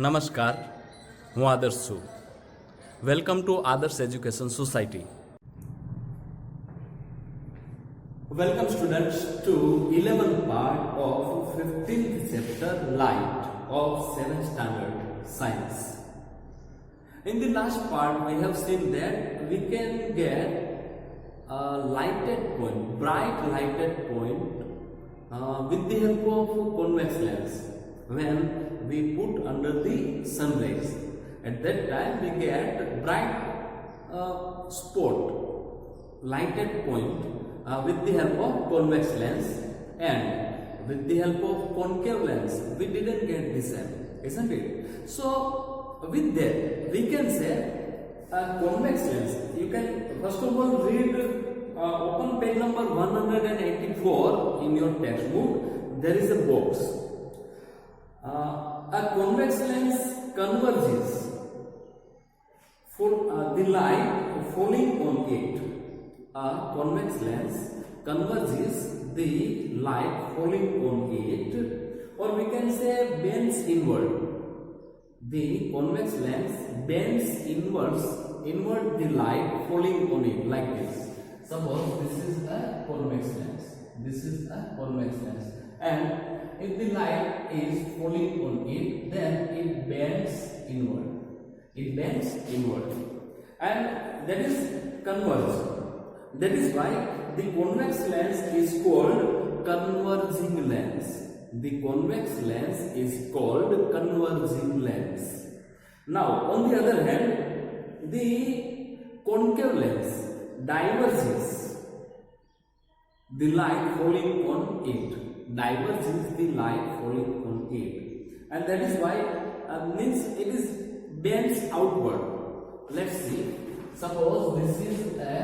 નમસ્કાર, હું આદર્શ છું. વેલકમ ટુ આદર્શ education society. Welcome students to 11th part of 15th chapter Light of 7th standard Science. In the last part we have seen that we can get a lighted point, bright lighted point with the help of convex lens when we put under the sun rays. At that time we get bright spot, lighted point with the help of convex lens, and with the help of concave lens we didn't get the same, isn't it? So with that we can say convex lens. You can first of all read open page number 184 in your textbook. There is a box. A convex lens converges for the light falling on it. A convex lens converges the light falling on it, or we can say bends inward. The convex lens bends inward the light falling on it like this. Suppose this is a convex lens. This is a convex lens, and if the light is falling on it, then it bends inward. It bends inward, and that is converge. That is why the convex lens is called converging lens. The convex lens is called converging lens. Now, on the other hand, the concave lens diverges the light falling on it. Diverges the light falling on it, and that is why means it is bends outward. Let's see. Suppose this is a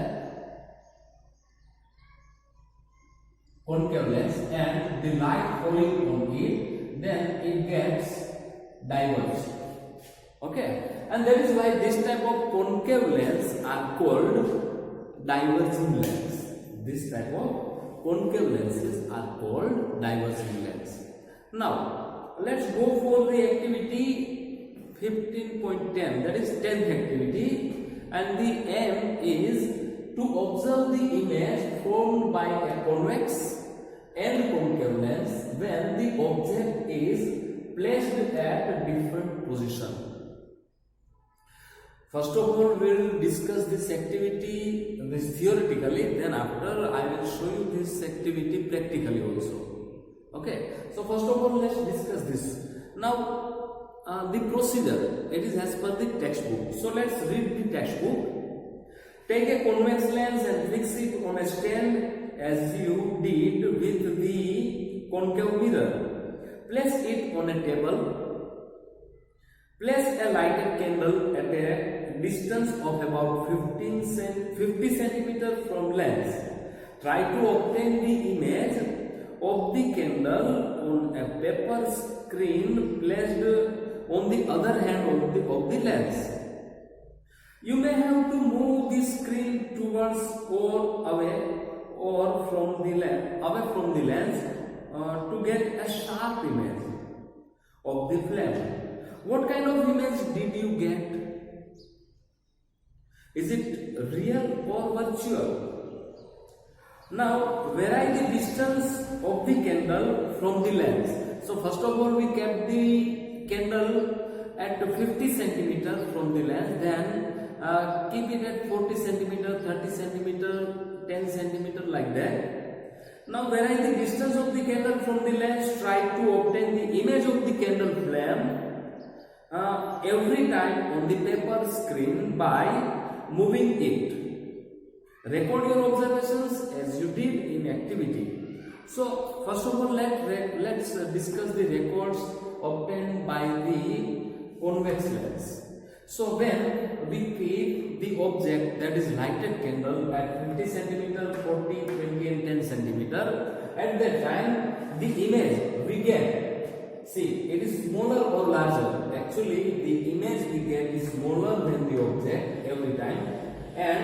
concave lens and the light falling on it, then it gets diverged. Okay, and that is why this type of concave lens are called diverging lens. This type of concave lenses are called diverging lens. Now let's go for the activity 15.10, that is 10th activity, and the aim is to observe the image formed by a convex and concave lens when the object is placed at a different position. First of all, we will discuss this activity theoretically, then after I will show you this activity practically also. Okay, so first of all let's discuss this. Now the procedure, it is as per the textbook. So let's read the textbook. Take a convex lens and fix it on a stand as you did with the concave mirror. Place it on a table. Place a lighted candle at a distance of about 50 cm from lens. Try to obtain the image of the candle on a paper screen placed on the other hand of the lens. You may have to move the screen towards or away from the lens to get a sharp image of the flame. What kind of image did you get? Is it real or virtual? Now vary the distance of the candle from the lens. So first of all we kept the candle at 50 cm from the lens, then keep it at 40 cm, 30 cm, 10 cm like that. Now vary the distance of the candle from the lens. Try to obtain the image of the candle flame every time on the paper screen by moving it. Record your observations as you did in activity. So first of all let's discuss the records obtained by the convex lens. So when we keep the object, that is lighted candle, at 50 cm, 40, 20 and 10 cm, at that time the image we get, see, it is smaller or larger. Actually the image we get is smaller than the object every time, and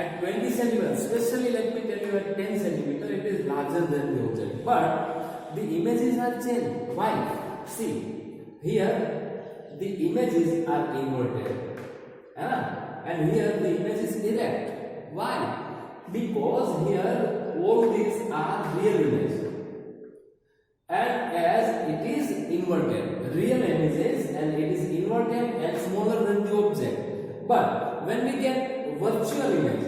at 20 cm, especially let me tell you at 10 cm, it is larger than the object, but the images are changed. Why? See, here the images are inverted, and here the image is erect. Why? Because here all these are real images, and as it is inverted, real images, and it is inverted and smaller than the object. But when we get virtual image,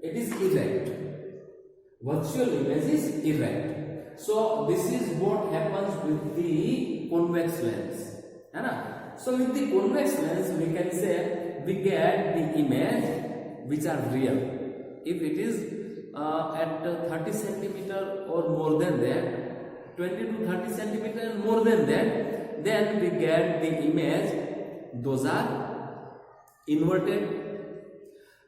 it is erect. Virtual image is erect. So this is what happens with the convex lens. So with the convex lens, we can say we get the image which are real. If it is at 30 centimeter or more than that, 20 to 30 centimeter more than that, then we get the image. Those are inverted.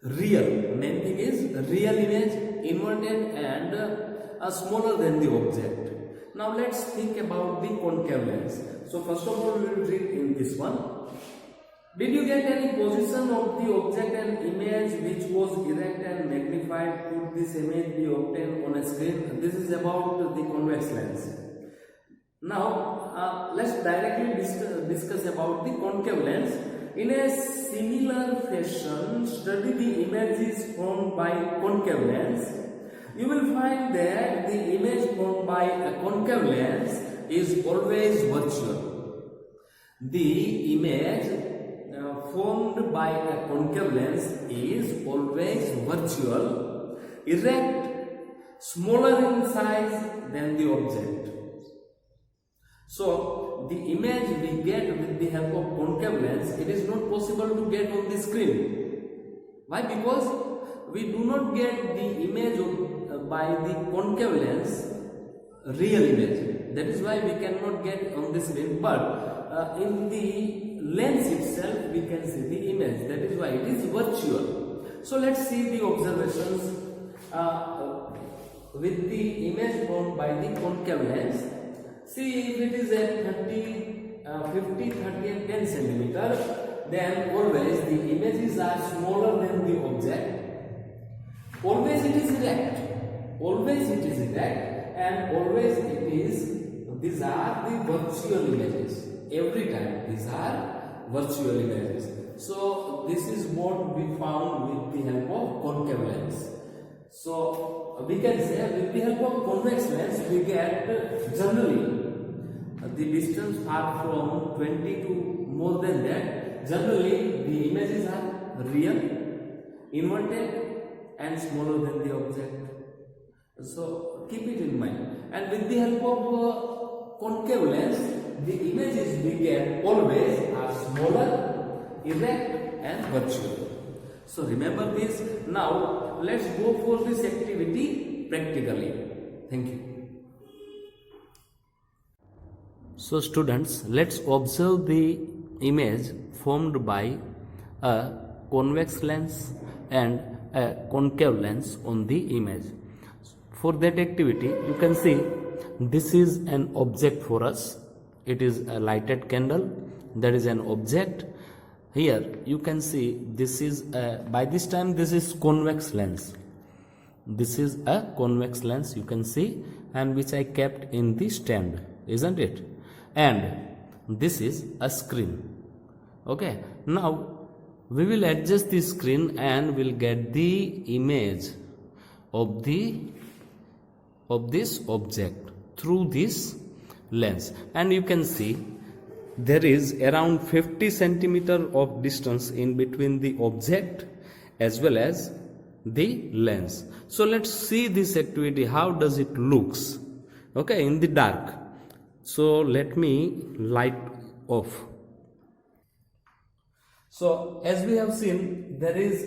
Real, main thing is real image, inverted and smaller than the object. Now let's think about the concave lens. So first of all, we will read in this one. Did you get any position of the object and image which was erect and magnified? Could this image be obtained on a screen? This is about the convex lens. Now let's directly discuss about the concave lens. In a similar fashion, study the images formed by concave lens. You will find that the image formed by a concave lens is always virtual. The image formed by a concave lens is always virtual, erect, smaller in size than the object. So the image we get with the help of concave lens, it is not possible to get on the screen. Why? Because we do not get the image by the concave lens, real image. That is why we cannot get on the screen. But in the lens itself, we can see the image. That is why it is virtual. So let's see the observations with the image formed by the concave lens. See, if it is at 50, 30 and 10 centimeter, then always the images are smaller than the object. Always it is erect. Always it is erect, and always it is, these are the virtual images. Every time these are virtual images. So this is what we found with the help of concave lens. So we can say with the help of convex lens, we get generally the distance far from 20 to more than that. Generally the images are real, inverted and smaller than the object. So keep it in mind. And with the help of concave lens, the images we get always are smaller, erect and virtual. So remember this. Now let's go for this activity practically. Thank you. So students, let's observe the image formed by a convex lens and a concave lens on the image. For that activity, you can see this is an object for us. It is a lighted candle. That is an object. Here you can see this is by this time this is convex lens. This is a convex lens, you can see, and which I kept in the stand, isn't it? And this is a screen. Okay, now we will adjust the screen and we'll get the image of this object through this lens. And you can see there is around 50 centimeter of distance in between the object as well as the lens. So let's see this activity, how does it looks, okay, in the dark. So let me light off. So as we have seen, there is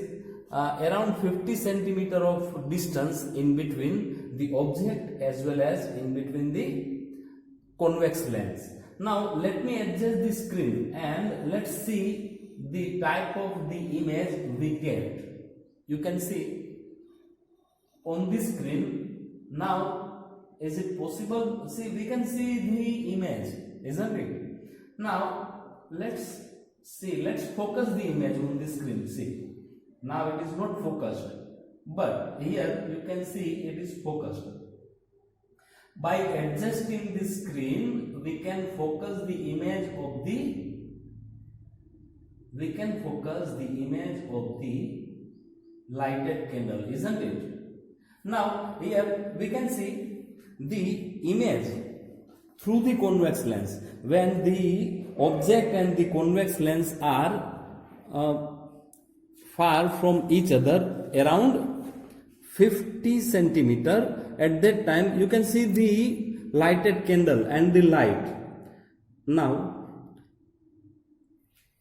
around 50 centimeter of distance in between the object as well as in between the convex lens. Now let me adjust the screen and let's see the type of the image we get. You can see on this screen. Now is it possible? See, we can see the image, isn't it? Now let's see, let's focus the image on the screen. See, now it is not focused, but here you can see it is focused. By adjusting the screen, we can focus the image of the we can focus the image of the lighted candle, isn't it? Now here we can see the image through the convex lens. When the object and the convex lens are far from each other, around 50 centimeter, at that time you can see the lighted candle and the light. Now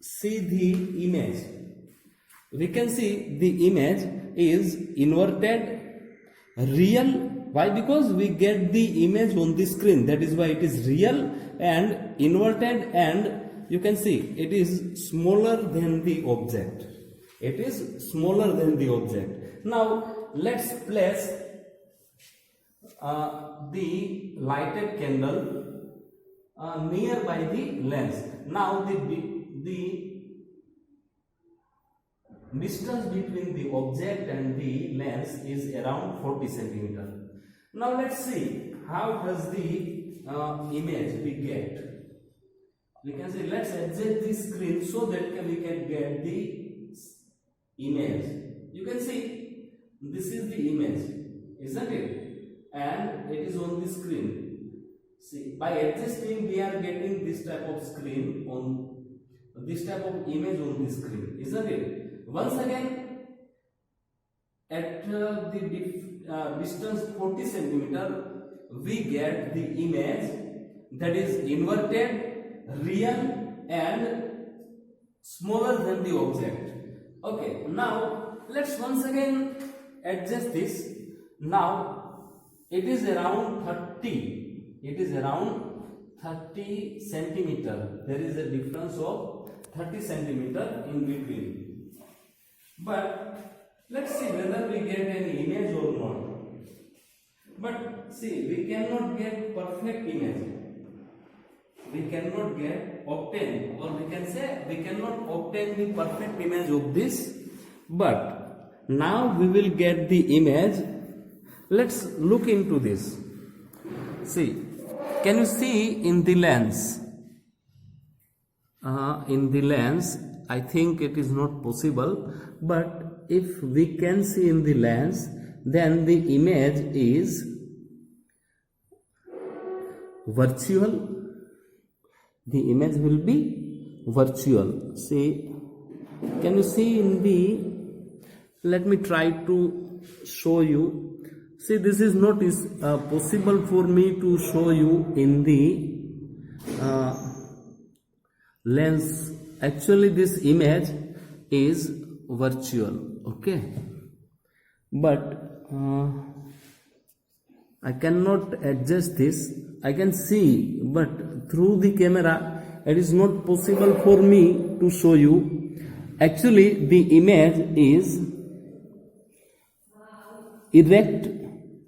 see the image. We can see the image is inverted, real. Why? Because we get the image on the screen, that is why it is real, and inverted, and you can see it is smaller than the object. It is smaller than the object. Now let's place the lighted candle nearby the lens. Now the distance between the object and the lens is around 40 centimeter. Now let's see how does the image we get. We can say let's adjust the screen so that we can get the image. You can see this is the image, isn't it? And it is on the screen. See, by adjusting we are getting this type of screen on this type of image on the screen, isn't it? Once again, at the distance 40 centimeter, we get the image that is inverted, real, and smaller than the object. Okay, now let's once again adjust this. Now it is around 30. It is around 30 centimeter. There is a difference of 30 centimeter in between. But let's see whether we get any image or not. But see, we cannot get perfect image. We cannot obtain, or we can say we cannot obtain the perfect image of this. But now we will get the image. Let's look into this. See, can you see in the lens? In the lens, I think it is not possible, but if we can see in the lens, then the image is virtual. The image will be virtual. See, can you see in the, let me try to show you. See, this is not possible for me to show you in the lens. Actually this image is virtual, okay, but I cannot adjust this. I can see, but through the camera it is not possible for me to show you. Actually the image is erect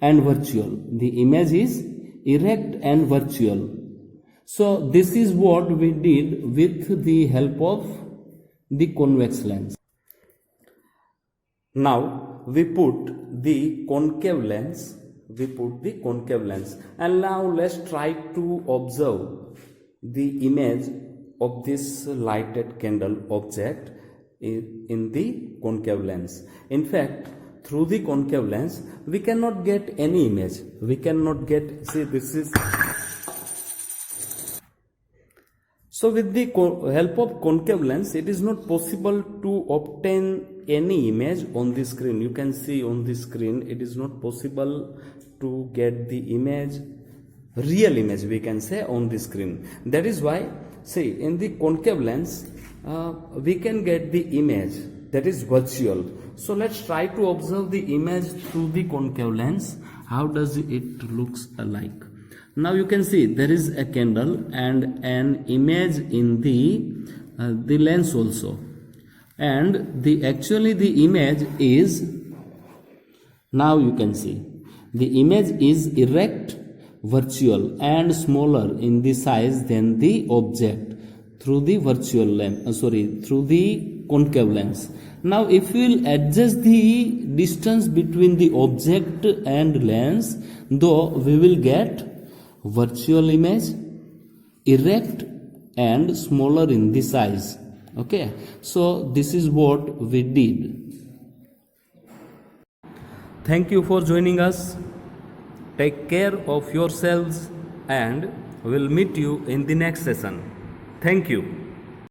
and virtual. The image is erect and virtual. So this is what we did with the help of the convex lens. Now we put the concave lens. And now let's try to observe the image of this lighted candle object in the concave lens. In fact, through the concave lens we cannot get any image. We cannot get, see, this is. So with the help of concave lens, it is not possible to obtain any image on the screen. You can see on the screen, it is not possible to get the image, real image we can say, on the screen. That is why, see, in the concave lens, we can get the image that is virtual. So let's try to observe the image through the concave lens. How does it looks like? Now you can see there is a candle and an image in the lens also, and actually the image is, now you can see the image is erect, virtual, and smaller in the size than the object through the virtual lens, through the concave lens. Now if we will adjust the distance between the object and lens, though we will get virtual image, erect and smaller in the size. Okay, so this is what we did. Thank you for joining us. Take care of yourselves and we'll meet you in the next session. Thank you.